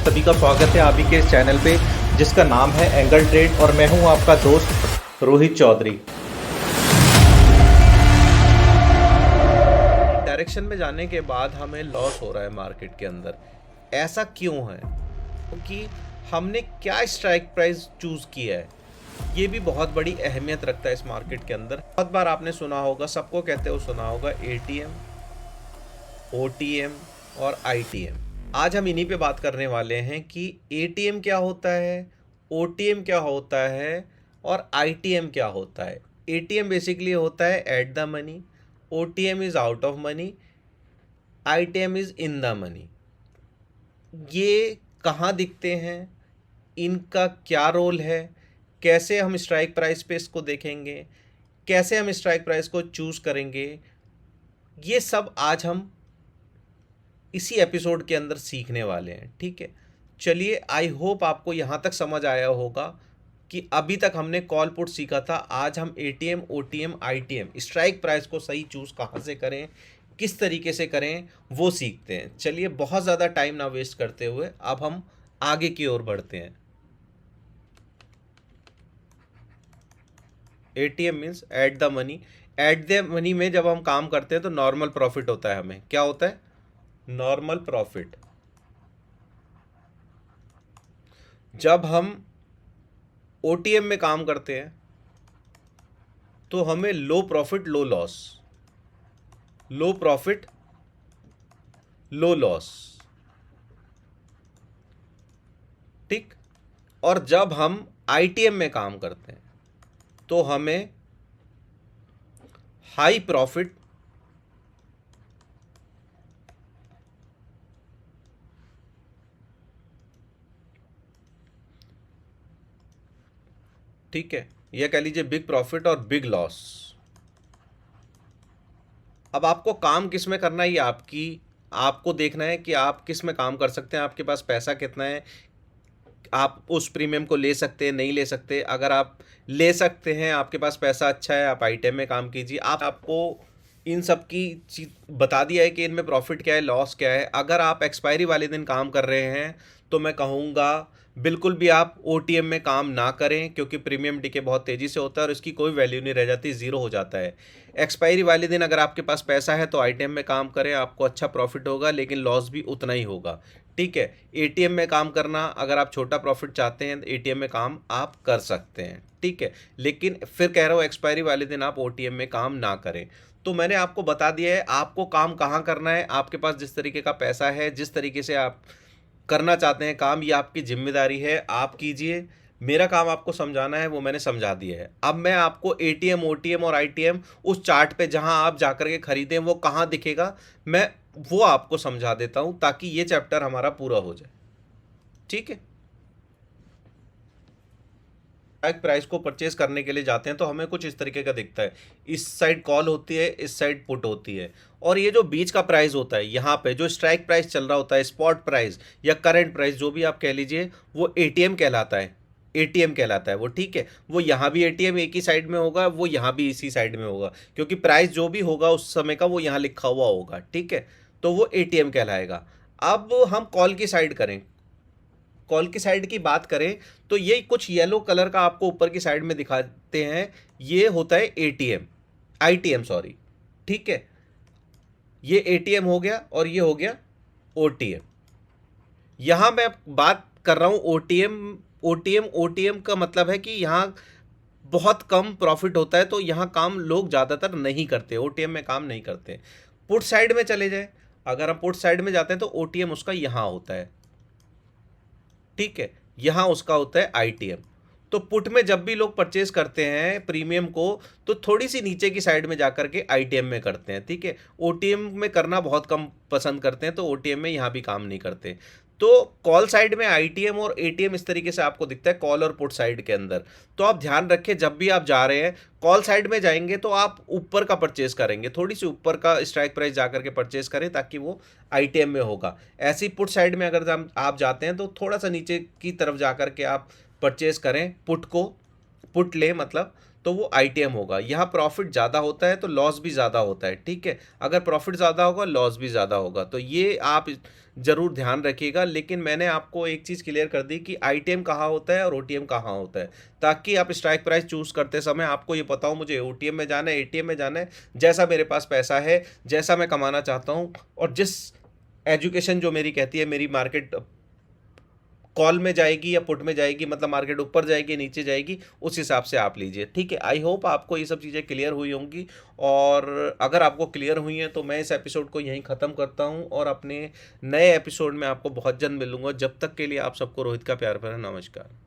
सभी का स्वागत है आप ही के इस चैनल पे जिसका नाम है एंगल ट्रेड और मैं हूं आपका दोस्त रोहित चौधरी। डायरेक्शन में जाने के बाद हमें लॉस हो रहा है मार्केट के अंदर, ऐसा क्यों है? क्योंकि हमने क्या स्ट्राइक प्राइस चूज़ किया है, ये भी बहुत बड़ी अहमियत रखता है इस मार्केट के अंदर। बहुत बार आपने सुना होगा, सबको कहते हो सुना होगा, एटीएम, ओटीएम और आईटीएम। आज हम इन्हीं पे बात करने वाले हैं कि एटीएम क्या होता है, ओटीएम क्या होता है और आईटीएम क्या होता है। एटीएम बेसिकली होता है at the money, OTM is out of money, ITM is in the money. ये कहाँ दिखते हैं, इनका क्या रोल है, कैसे हम स्ट्राइक प्राइस पे इसको देखेंगे, कैसे हम स्ट्राइक प्राइस को चूज़ करेंगे, ये सब आज हम इसी एपिसोड के अंदर सीखने वाले हैं। ठीक है, चलिए, आई होप आपको यहाँ तक समझ आया होगा कि अभी तक हमने कॉल पुट सीखा था। आज हम ATM, OTM, ITM strike price को सही चूज़ कहाँ से करें, किस तरीके से करें, वो सीखते हैं। चलिए, बहुत ज़्यादा टाइम ना वेस्ट करते हुए अब हम आगे की ओर बढ़ते हैं। ATM means at the money. At the money में जब हम काम करते हैं तो नॉर्मल प्रॉफिट होता है। हमें क्या होता है? Normal profit. जब हम ओटीएम में काम करते हैं तो हमें लो प्रॉफिट लो लॉस, लो प्रॉफिट लो लॉस। ठीक। और जब हम आईटीएम में काम करते हैं तो हमें हाई प्रॉफिट ठीक है, यह कह लीजिए बिग प्रॉफिट और बिग लॉस। अब आपको काम किस में करना है, ये आपको देखना है कि आप किस में काम कर सकते हैं, आपके पास पैसा कितना है, आप उस प्रीमियम को ले सकते हैं, नहीं ले सकते। अगर आप ले सकते हैं, आपके पास पैसा अच्छा है, आप आईटीएम में काम कीजिए। आपको इन सब की चीज बता दिया है कि इनमें प्रॉफिट क्या है, लॉस क्या है। अगर आप एक्सपायरी वाले दिन काम कर रहे हैं तो मैं कहूँगा बिल्कुल भी आप ओटीएम में काम ना करें, क्योंकि प्रीमियम डीके बहुत तेज़ी से होता है और इसकी कोई वैल्यू नहीं रह जाती, ज़ीरो हो जाता है। एक्सपायरी वाले दिन अगर आपके पास पैसा है तो आईटीएम में काम करें, आपको अच्छा प्रॉफिट होगा लेकिन लॉस भी उतना ही होगा। ठीक है, एटीएम में काम करना, अगर आप छोटा प्रॉफिट चाहते हैं एटीएम में काम आप कर सकते हैं। ठीक है, लेकिन फिर कह रहा हूँ एक्सपायरी वाले दिन आप ओटीएम में काम ना करें। तो मैंने आपको बता दिया है आपको काम कहाँ करना है। आपके पास जिस तरीके का पैसा है, जिस तरीके से आप करना चाहते हैं काम, ये आपकी जिम्मेदारी है, आप कीजिए। मेरा काम आपको समझाना है, वो मैंने समझा दिया है। अब मैं आपको एटीएम, ओटीएम और आईटीएम उस चार्ट पे जहां आप जाकर के खरीदें वो कहां दिखेगा, मैं वो आपको समझा देता हूं ताकि ये चैप्टर हमारा पूरा हो जाए। ठीक है, स्ट्राइक प्राइस को परचेज करने के लिए जाते हैं तो हमें कुछ इस तरीके का दिखता है। इस साइड कॉल होती है, इस साइड पुट होती है, और ये जो बीच का प्राइस होता है, यहाँ पे जो स्ट्राइक प्राइस चल रहा होता है, स्पॉट प्राइस या करंट प्राइस जो भी आप कह लीजिए, वो एटीएम कहलाता है। एटीएम कहलाता है वो। ठीक है, वो यहाँ भी एटीएम एक ही साइड में होगा, वो यहाँ भी इसी साइड में होगा, क्योंकि प्राइस जो भी होगा उस समय का वो यहाँ लिखा हुआ होगा। ठीक है, तो वो एटीएम कहलाएगा। अब हम कॉल की साइड करें, कॉल की साइड की बात करें तो ये कुछ येलो कलर का आपको ऊपर की साइड में दिखाते हैं, ये होता है एटीएम, आईटीएम सॉरी। ठीक है, ये एटीएम हो गया और ये हो गया ओटीएम। यहां मैं बात कर रहा हूं ओटीएम। ओटीएम, ओटीएम का मतलब है कि यहां बहुत कम प्रॉफिट होता है, तो यहां काम लोग ज़्यादातर नहीं करते, ओटीएम में काम नहीं करते। पुट साइड में चले जाए, अगर हम पुट साइड में जाते हैं तो ओटीएम उसका यहां होता है। ठीक है, यहां उसका होता है आईटीएम। तो पुट में जब भी लोग परचेज करते हैं प्रीमियम को तो थोड़ी सी नीचे की साइड में जाकर के आईटीएम में करते हैं। ठीक है, ओटीएम में करना बहुत कम पसंद करते हैं, तो ओटीएम में यहां भी काम नहीं करते। तो कॉल साइड में आईटीएम और एटीएम इस तरीके से आपको दिखता है, कॉल और पुट साइड के अंदर। तो आप ध्यान रखें, जब भी आप जा रहे हैं कॉल साइड में जाएंगे तो आप ऊपर का परचेज करेंगे, थोड़ी सी ऊपर का स्ट्राइक प्राइस जाकर के परचेज करें ताकि वो आईटीएम में होगा। ऐसी पुट साइड में अगर आप जाते हैं तो थोड़ा सा नीचे की तरफ जाकर के आप परचेज करें, पुट को, पुट ले मतलब, तो वो आईटीएम होगा। यहाँ प्रॉफिट ज़्यादा होता है तो लॉस भी ज़्यादा होता है, ठीक है। अगर प्रॉफिट ज़्यादा होगा लॉस भी ज़्यादा होगा, तो ये आप ज़रूर ध्यान रखिएगा। लेकिन मैंने आपको एक चीज़ क्लियर कर दी कि आईटीएम कहाँ होता है और ओटीएम कहाँ होता है, ताकि आप स्ट्राइक प्राइस चूज़ करते समय आपको ये पता हो मुझे ओटीएम में जाना है, एटीएम में जाना है, जैसा मेरे पास पैसा है, जैसा मैं कमाना चाहता हूँ, और जिस एजुकेशन जो मेरी कहती है मेरी मार्केट कॉल में जाएगी या पुट में जाएगी, मतलब मार्केट ऊपर जाएगी नीचे जाएगी, उस हिसाब से आप लीजिए, ठीक है। आई होप आपको ये सब चीज़ें क्लियर हुई होंगी, और अगर आपको क्लियर हुई हैं तो मैं इस एपिसोड को यहीं ख़त्म करता हूँ, और अपने नए एपिसोड में आपको बहुत जल्द मिलूंगा। जब तक के लिए आप सबको रोहित का प्यार भरा नमस्कार।